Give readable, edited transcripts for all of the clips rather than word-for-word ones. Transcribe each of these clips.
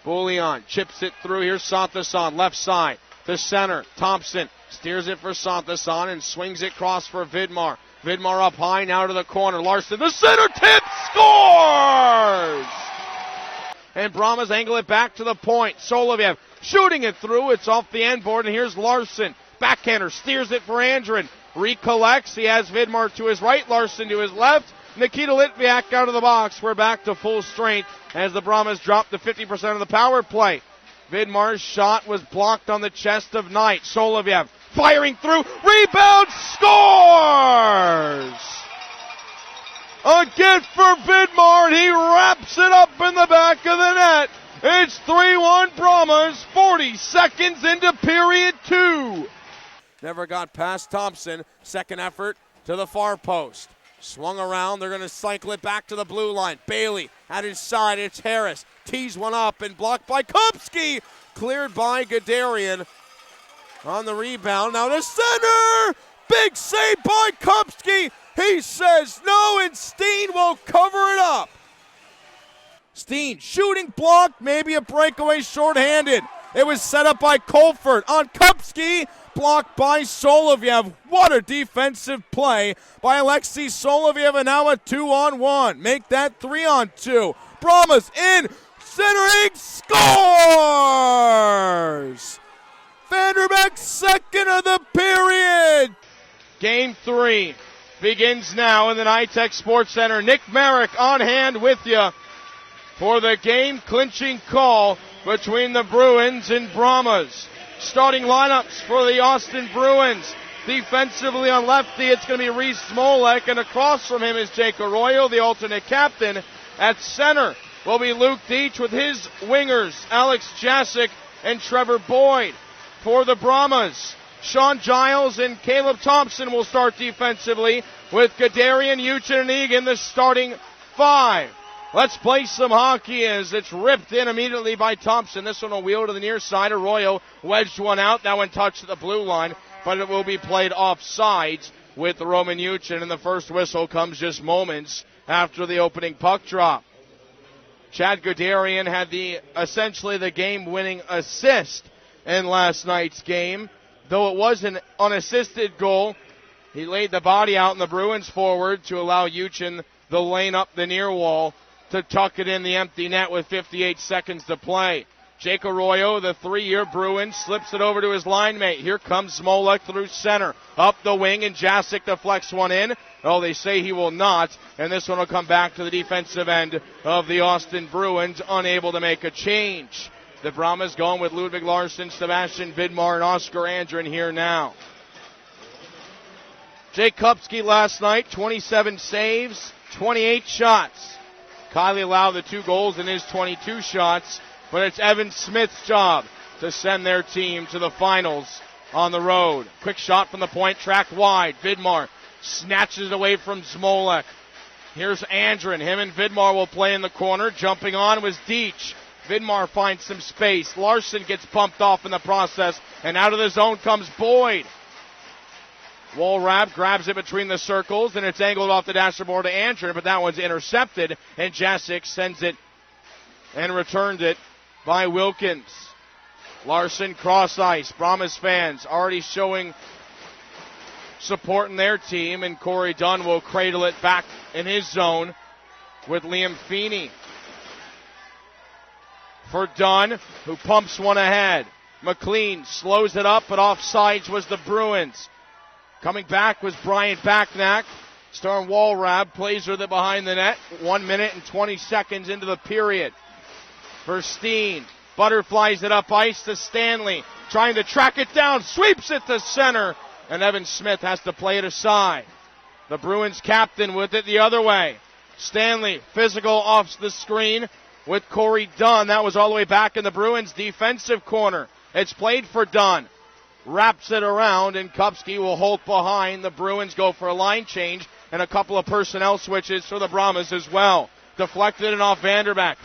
Bouillon chips it through. Here's Santason, left side to center. Thompson steers it for Santason and swings it cross for Vidmar. Vidmar up high, now to the corner. Larson, the center tip, scores! And Brahmas angle it back to the point. Soloviev shooting it through. It's off the end board, and here's Larson. Backhander steers it for Andrin. Recollects. He has Vidmar to his right, Larson to his left. Nikita Litviak out of the box. We're back to full strength as the Brahmas drop to 50% of the power play. Vidmar's shot was blocked on the chest of Knight. Soloviev firing through. Rebound, scores! Again for Vidmar, and he wraps it up in the back of the net. It's 3-1 Brahmas, 40 seconds into period 2. Never got past Thompson. Second effort to the far post. Swung around, they're going to cycle it back to the blue line. Bailey at his side, it's Harris. Tees one up and blocked by Kupski. Cleared by Guderian on the rebound. Now to center! Big save by Kupski. He says no, and Steen will cover it up. Steen shooting block, maybe a breakaway shorthanded. It was set up by Colford on Kupski. Blocked by Soloviev. What a defensive play by Alexei Soloviev, and now a 2-on-1. Make that 3-on-2. Brahmas in, centering, scores! Vanderbeck's second of the period. Game 3 begins now in the NYTEX Sports Center. Nick Marek on hand with you for the game-clinching call between the Bruins and Brahmas. Starting lineups for the Austin Bruins. Defensively on lefty, it's going to be Reese Smolek, and across from him is Jake Arroyo, the alternate captain. At center will be Luke Deach with his wingers, Alex Jasic and Trevor Boyd. For the Brahmas, Sean Giles and Caleb Thompson will start defensively, with Guderian, Uchin, and Egan the starting 5. Let's play some hockey as it's ripped in immediately by Thompson. This one will wheel to the near side. Arroyo wedged one out. That one touched the blue line, but it will be played offsides with Roman Uchin, and the first whistle comes just moments after the opening puck drop. Chad Guderian had essentially the game-winning assist in last night's game. Though it was an unassisted goal, he laid the body out in the Bruins forward to allow Uchin the lane up the near wall to tuck it in the empty net with 58 seconds to play. Jake Arroyo, the 3-year Bruin, slips it over to his line mate. Here comes Smolek through center. Up the wing, and Jasic deflects one in. Oh, they say he will not, and this one will come back to the defensive end of the Austin Bruins, unable to make a change. The Brahmas going with Ludwig Larson, Sebastian Vidmar, and Oscar Andrin here now. Jake Kupski last night, 27 saves, 28 shots. Kylie allowed the 2 goals in his 22 shots, but it's Evan Smith's job to send their team to the finals on the road. Quick shot from the point, tracked wide. Vidmar snatches it away from Smolek. Here's Andrin. Him and Vidmar will play in the corner. Jumping on was Deach. Vidmar finds some space. Larson gets pumped off in the process, and out of the zone comes Boyd. Walrab grabs it between the circles, and it's angled off the dashboard to Andrin, but that one's intercepted, and Jasic sends it and returned it by Wilkins. Larson cross ice. Brahmas fans already showing support in their team, and Corey Dunn will cradle it back in his zone with Liam Feeney. For Dunn, who pumps one ahead. McLean slows it up, but offsides was the Bruins. Coming back was Brian Backnack. Storm Walrab plays with it behind the net. 1 minute and 20 seconds into the period. For Steen, butterflies it up ice to Stanley. Trying to track it down, sweeps it to center, and Evan Smith has to play it aside. The Bruins captain with it the other way. Stanley, physical off the screen with Corey Dunn. That was all the way back in the Bruins' defensive corner. It's played for Dunn. Wraps it around, and Kupski will hold behind. The Bruins go for a line change and a couple of personnel switches for the Brahmas as well. Deflected and off Vanderbeck.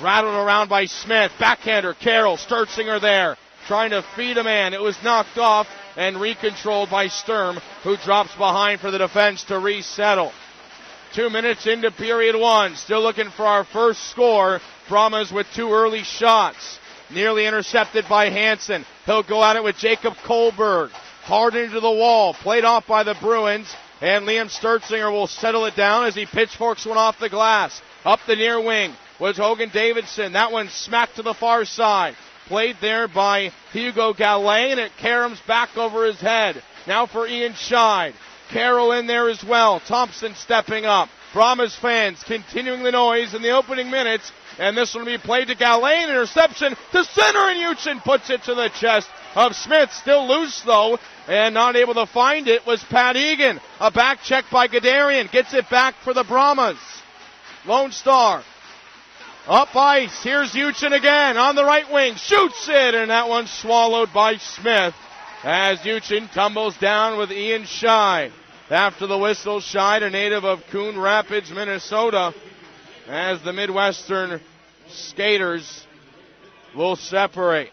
Rattled around by Smith. Backhander, Carroll, Sturzinger there. Trying to feed a man. It was knocked off and recontrolled by Sturm, who drops behind for the defense to resettle. 2 minutes into period one. Still looking for our first score. Brahmas with 2 early shots. Nearly intercepted by Hansen. He'll go at it with Jacob Kohlberg. Hard into the wall. Played off by the Bruins. And Liam Sturzinger will settle it down as he pitchforks one off the glass. Up the near wing was Hogan Davidson. That one smacked to the far side. Played there by Hugo Gallet, and it caroms back over his head. Now for Ian Scheid. Carroll in there as well. Thompson stepping up. Brahmas fans continuing the noise in the opening minutes. And this one will be played to Gallet. An interception to center, and Uchin puts it to the chest of Smith. Still loose, though, and not able to find it was Pat Egan. A back check by Gadarian. Gets it back for the Brahmas. Lone Star. Up ice. Here's Uchin again on the right wing. Shoots it, and that one swallowed by Smith as Uchin tumbles down with Ian Scheid. After the whistle, Scheid, a native of Coon Rapids, Minnesota, as the Midwestern skaters will separate.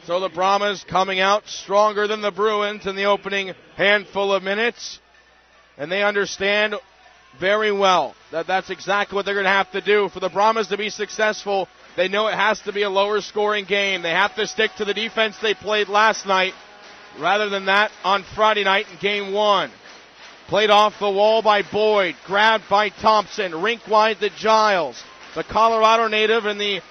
So the Brahmas coming out stronger than the Bruins in the opening handful of minutes. And they understand very well that that's exactly what they're going to have to do. For the Brahmas to be successful, they know it has to be a lower scoring game. They have to stick to the defense they played last night rather than that on Friday night in game one. Played off the wall by Boyd, grabbed by Thompson, rink wide to Giles. The Colorado native and the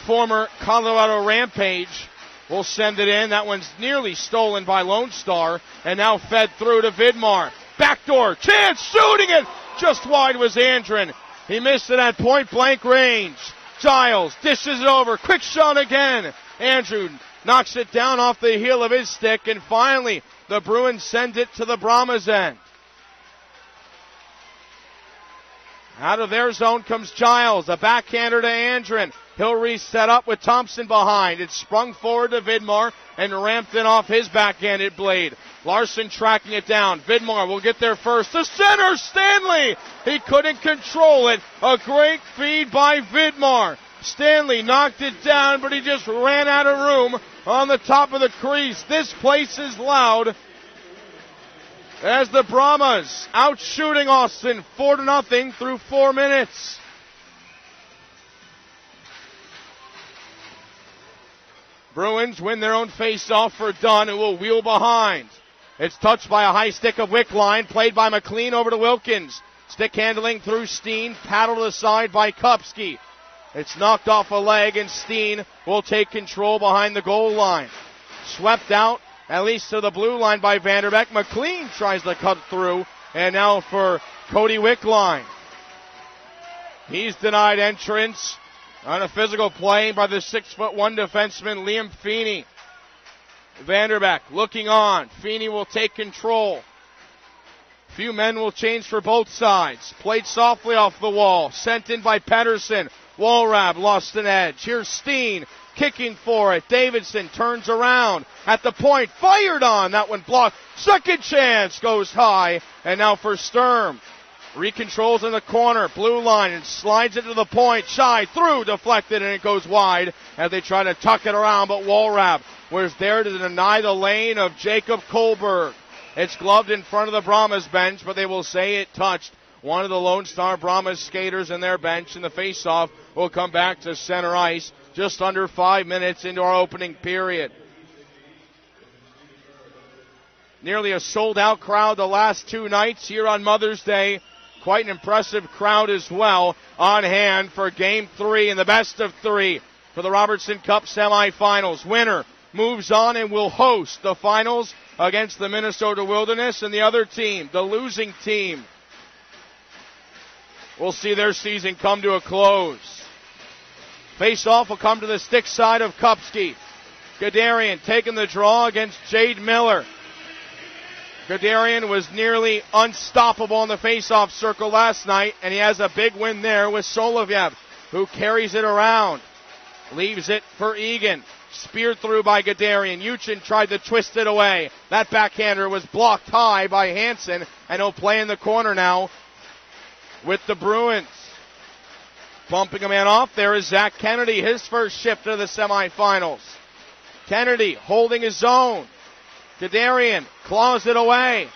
former Colorado Rampage will send it in. That one's nearly stolen by Lone Star and now fed through to Vidmar. Backdoor, chance, shooting it! Just wide was Andren. He missed it at point blank range. Giles dishes it over, quick shot again. Andrew knocks it down off the heel of his stick, and finally the Bruins send it to the Brahmas end. Out of their zone comes Giles, a backhander to Andren. He'll reset up with Thompson behind. It's sprung forward to Vidmar and ramped in off his backhanded blade. Larson tracking it down. Vidmar will get there first. The center, Stanley! He couldn't control it. A great feed by Vidmar. Stanley knocked it down, but he just ran out of room on the top of the crease. This place is loud as the Brahmas out shooting Austin 4-0 through 4 minutes. Bruins win their own face-off for Dunn, who will wheel behind. It's touched by a high stick of Wickline, played by McLean over to Wilkins. Stick handling through Steen, paddled aside by Kupski. It's knocked off a leg, and Steen will take control behind the goal line. Swept out, at least to the blue line by Vanderbeck. McLean tries to cut through, and now for Cody Wickline. He's denied entrance on a physical play by the 6'1" defenseman Liam Feeney. Vanderbeck looking on. Feeney will take control. Few men will change for both sides. Played softly off the wall. Sent in by Pedersen. Walrab lost an edge. Here's Steen kicking for it. Davidson turns around at the point. Fired on. That one blocked. Second chance goes high. And now for Sturm. Recontrols in the corner. Blue line and slides it to the point. Scheid through. Deflected and it goes wide as they try to tuck it around. But Walrab was there to deny the lane of Jacob Kohlberg. It's gloved in front of the Brahmas bench, but they will say it touched one of the Lone Star Brahmas skaters in their bench, and the faceoff will come back to center ice just under 5 minutes into our opening period. Nearly a sold-out crowd the last 2 nights here on Mother's Day. Quite an impressive crowd as well on hand for Game 3 and the best of 3 for the Robertson Cup semifinals. Winner moves on and will host the finals against the Minnesota Wilderness, and the other team, the losing team, will see their season come to a close. Face-off will come to the stick side of Kupski. Gadarian taking the draw against Jade Miller. Gadarian was nearly unstoppable in the face-off circle last night, and he has a big win there with Solovyev, who carries it around. Leaves it for Egan. Speared through by Gadarian. Uchin tried to twist it away. That backhander was blocked high by Hansen, and he'll play in the corner now with the Bruins. Bumping a man off, there is Zach Kennedy, his first shift to the semifinals. Kennedy holding his own. Gadarian claws it away.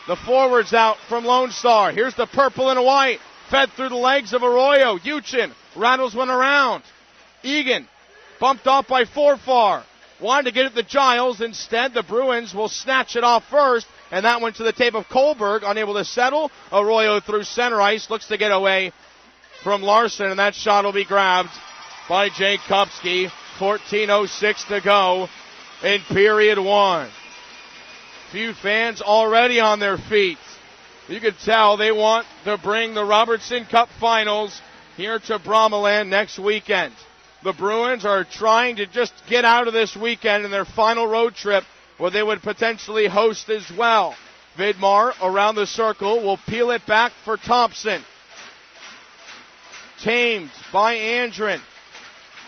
The forwards out from Lone Star. Here's the purple and white. Fed through the legs of Arroyo. Uchin rattles one around. Egan bumped off by Forfar. Wanted to get it to Giles. Instead, the Bruins will snatch it off first. And that went to the tape of Kohlberg. Unable to settle. Arroyo through center ice. Looks to get away from Larson. And that shot will be grabbed by Jake Kupski. 14:06 to go in period one. Few fans already on their feet. You could tell they want to bring the Robertson Cup Finals here to Brahmaland next weekend. The Bruins are trying to just get out of this weekend in their final road trip where they would potentially host as well. Vidmar around the circle will peel it back for Thompson. Tamed by Andren.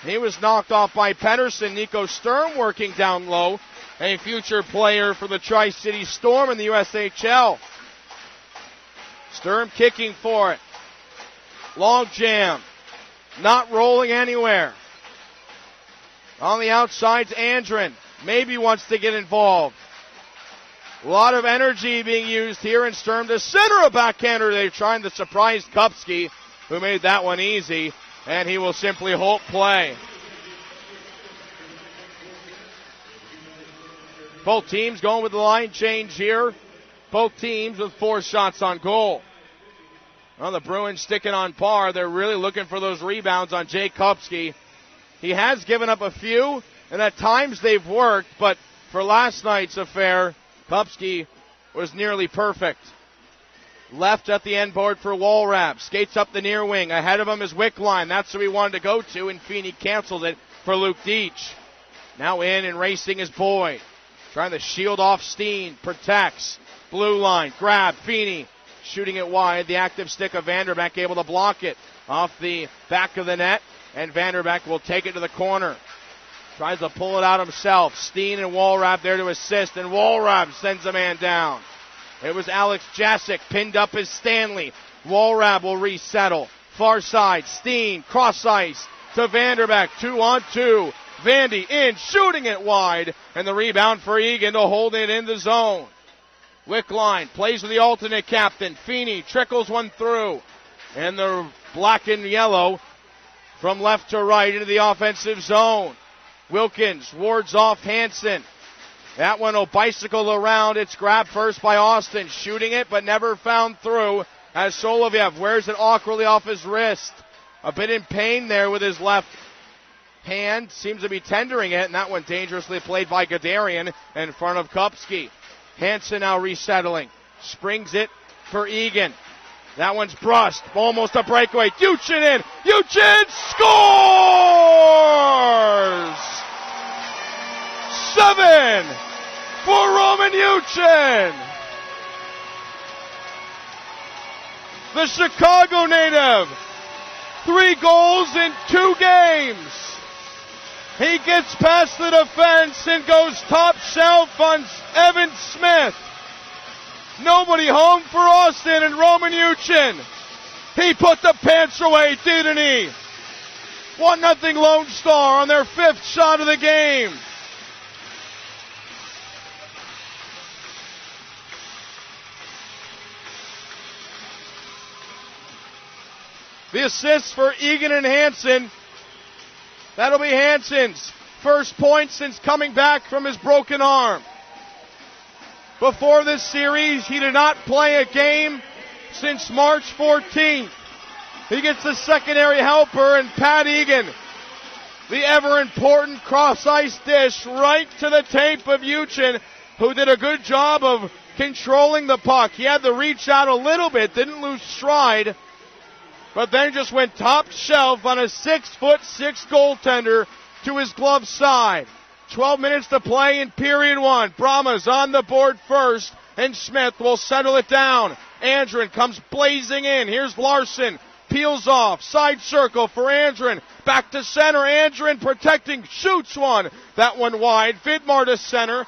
He was knocked off by Pedersen. Nico Sturm working down low. A future player for the Tri-City Storm in the USHL. Sturm kicking for it. Long jam. Not rolling anywhere. On the outside's Andren. Maybe wants to get involved. A lot of energy being used here in Sturm to center a backhander. They're trying to surprise Kupski, who made that one easy, and he will simply hold play. Both teams going with the line change here. Both teams with 4 shots on goal. Well, the Bruins sticking on par. They're really looking for those rebounds on Jake Kupski. He has given up a few, and at times they've worked, but for last night's affair, Kupski was nearly perfect. Left at the end board for Walrab. Skates up the near wing. Ahead of him is Wickline. That's who he wanted to go to, and Feeney canceled it for Luke Deach. Now in and racing is Boyd. Trying to shield off Steen. Protects. Blue line. Grab. Feeney. Shooting it wide. The active stick of Vanderbeck able to block it off the back of the net. And Vanderbeck will take it to the corner. Tries to pull it out himself. Steen and Walrab there to assist. And Walrab sends a man down. It was Alex Jasic pinned up as Stanley. Walrab will resettle. Far side. Steen. Cross ice to Vanderbeck. 2-on-2. Vandy in, shooting it wide, and the rebound for Egan to hold it in the zone. Wickline plays with the alternate captain. Feeney trickles one through, and the black and yellow from left to right into the offensive zone. Wilkins wards off Hansen. That one will bicycle around. It's grabbed first by Austin, shooting it but never found through as Soloviev wears it awkwardly off his wrist. A bit in pain there with his left hand, seems to be tendering it, and that one dangerously played by Gadarian in front of Kupski. Hansen now resettling, springs it for Egan. That one's brushed, almost a breakaway. Uchin in, Uchin scores! 7 for Roman Uchin. The Chicago native, 3 goals in 2 games. He gets past the defense and goes top shelf on Evan Smith. Nobody home for Austin and Roman Uchin. He put the pants away, didn't he? 1-0 Lone Star on their 5th shot of the game. The assist for Egan and Hansen. That'll be Hansen's first point since coming back from his broken arm. Before this series, he did not play a game since March 14th. He gets the secondary helper, and Pat Egan, the ever-important cross-ice dish right to the tape of Uchin, who did a good job of controlling the puck. He had to reach out a little bit, didn't lose stride, but then just went top shelf on a 6'6" goaltender to his glove side. 12 minutes to play in period 1. Brahmas on the board first, and Smith will settle it down. Andren comes blazing in. Here's Larson. Peels off. Side circle for Andren. Back to center. Andren protecting. Shoots one. That one wide. Vidmar to center.